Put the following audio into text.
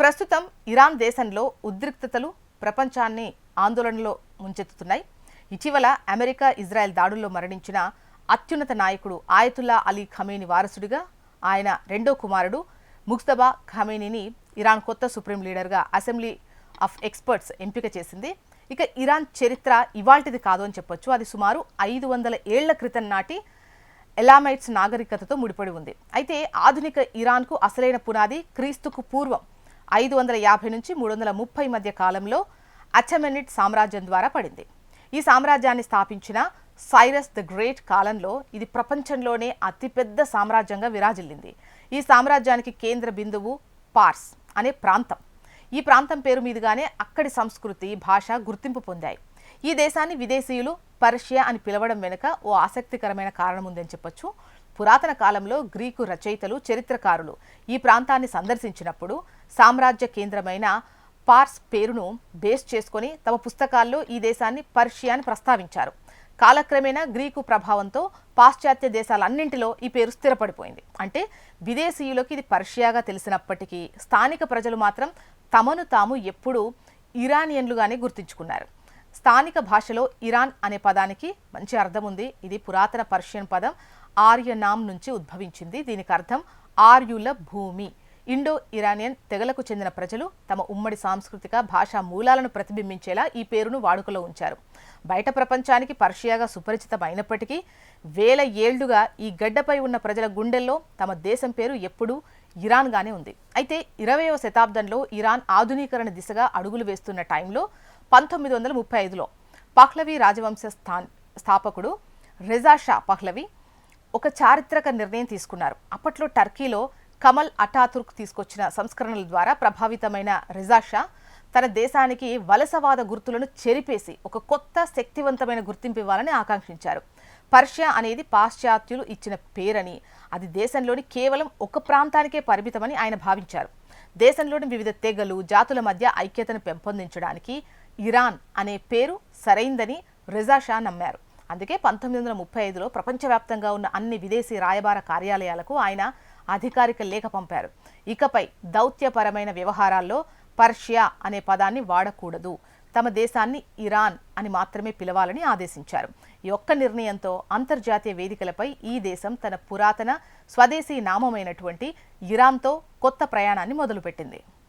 ప్రస్తుతం ఇరాన్ దేశంలో ఉద్రిక్తతలు ప్రపంచాన్ని ఆందోళనలో ముంచెత్తుతున్నాయి. ఇటీవల అమెరికా ఇజ్రాయెల్ దాడుల్లో మరణించిన అత్యున్నత నాయకుడు ఆయతుల్లా అలీ ఖమేనీ వారసుడిగా ఆయన రెండో కుమారుడు ముజ్తబా ఖమేనీని ఇరాన్ కొత్త సుప్రీం లీడర్గా అసెంబ్లీ ఆఫ్ ఎక్స్పర్ట్స్ ఎంపిక చేసింది. ఇక ఇరాన్ చరిత్ర ఇవాల్టిది కాదు అని చెప్పొచ్చు. అది సుమారు 500 ఏళ్ల క్రితం నాటి ఎలామైట్స్ నాగరికతతో ముడిపడి ఉంది. అయితే ఆధునిక ఇరాన్కు అసలైన పునాది క్రీస్తుకు పూర్వం 550 నుంచి 330 మధ్య కాలంలో అచెమెనిడ్ సామ్రాజ్యం ద్వారా పడింది. ఈ సామ్రాజ్యాన్ని స్థాపించిన సైరస్ ద గ్రేట్ కాలంలో ఇది ప్రపంచంలోనే అతిపెద్ద సామ్రాజ్యంగా విరాజిల్లింది. ఈ సామ్రాజ్యానికి కేంద్ర బిందువు పార్స్ అనే ప్రాంతం. ఈ ప్రాంతం పేరు మీదుగానే అక్కడి సంస్కృతి, భాష గుర్తింపు పొందాయి. ఈ దేశాన్ని విదేశీయులు పర్షియా అని పిలవడం వెనుక ఓ ఆసక్తికరమైన కారణం ఉందని చెప్పొచ్చు. పురాతన కాలంలో గ్రీకు రచయితలు, చరిత్రకారులు ఈ ప్రాంతాన్ని సందర్శించినప్పుడు సామ్రాజ్య కేంద్రమైన పార్స్ పేరును బేస్ చేసుకొని తమ పుస్తకాల్లో ఈ దేశాన్ని పర్షియా అని ప్రస్తావించారు. కాలక్రమేణా గ్రీకు ప్రభావంతో పాశ్చాత్య దేశాలన్నింటిలో ఈ పేరు స్థిరపడిపోయింది. అంటే విదేశీయులకు ఇది పర్షియాగా తెలిసినప్పటికీ స్థానిక ప్రజలు మాత్రం తమను తాము ఎప్పుడూ ఇరానియన్లుగానే గుర్తించుకున్నారు. స్థానిక భాషలో ఇరాన్ అనే పదానికి మంచి అర్థం ఉంది. ఇది పురాతన పర్షియన్ పదం ఆర్యనామ్ నుంచి ఉద్భవించింది. దీనికి అర్థం ఆర్యుల భూమి. ఇండో ఇరానియన్ తెగలకు చెందిన ప్రజలు తమ ఉమ్మడి సాంస్కృతిక భాషా మూలాలను ప్రతిబింబించేలా ఈ పేరును వాడుకలో ఉంచారు. బయట ప్రపంచానికి పర్షియాగా సుపరిచితమైనప్పటికీ వేల ఏళ్లుగా ఈ గడ్డపై ఉన్న ప్రజల గుండెల్లో తమ దేశం పేరు ఎప్పుడూ ఇరాన్గానే ఉంది. అయితే 20వ శతాబ్దంలో ఇరాన్ ఆధునీకరణ దిశగా అడుగులు వేస్తున్న టైంలో 1935లో పహ్లవీ రాజవంశ స్థాపకుడు రెజా షా పహ్లవీ ఒక చారిత్రక నిర్ణయం తీసుకున్నారు. అప్పట్లో టర్కీలో కమల్ అటాతుర్క్ తీసుకొచ్చిన సంస్కరణల ద్వారా ప్రభావితమైన రెజా షా తన దేశానికి వలసవాద గుర్తులను చెరిపేసి ఒక కొత్త శక్తివంతమైన గుర్తింపు ఇవ్వాలని ఆకాంక్షించారు. పర్షియా అనేది పాశ్చాత్యులు ఇచ్చిన పేరని, అది దేశంలోని కేవలం ఒక ప్రాంతానికే పరిమితమని ఆయన భావించారు. దేశంలోని వివిధ తెగలు, జాతుల మధ్య ఐక్యతను పెంపొందించడానికి ఇరాన్ అనే పేరు సరైందని రెజా షా నమ్మారు. అందుకే 1935లో ప్రపంచవ్యాప్తంగా ఉన్న అన్ని విదేశీ రాయబార కార్యాలయాలకు ఆయన అధికారిక లేఖ పంపారు. ఇకపై దౌత్యపరమైన వ్యవహారాల్లో పర్షియా అనే పదాన్ని వాడకూడదు, తమ దేశాన్ని ఇరాన్ అని మాత్రమే పిలవాలని ఆదేశించారు. ఈ ఒక్క నిర్ణయంతో అంతర్జాతీయ వేదికలపై ఈ దేశం తన పురాతన స్వదేశీ నామమైనటువంటి ఇరాన్తో కొత్త ప్రయాణాన్ని మొదలుపెట్టింది.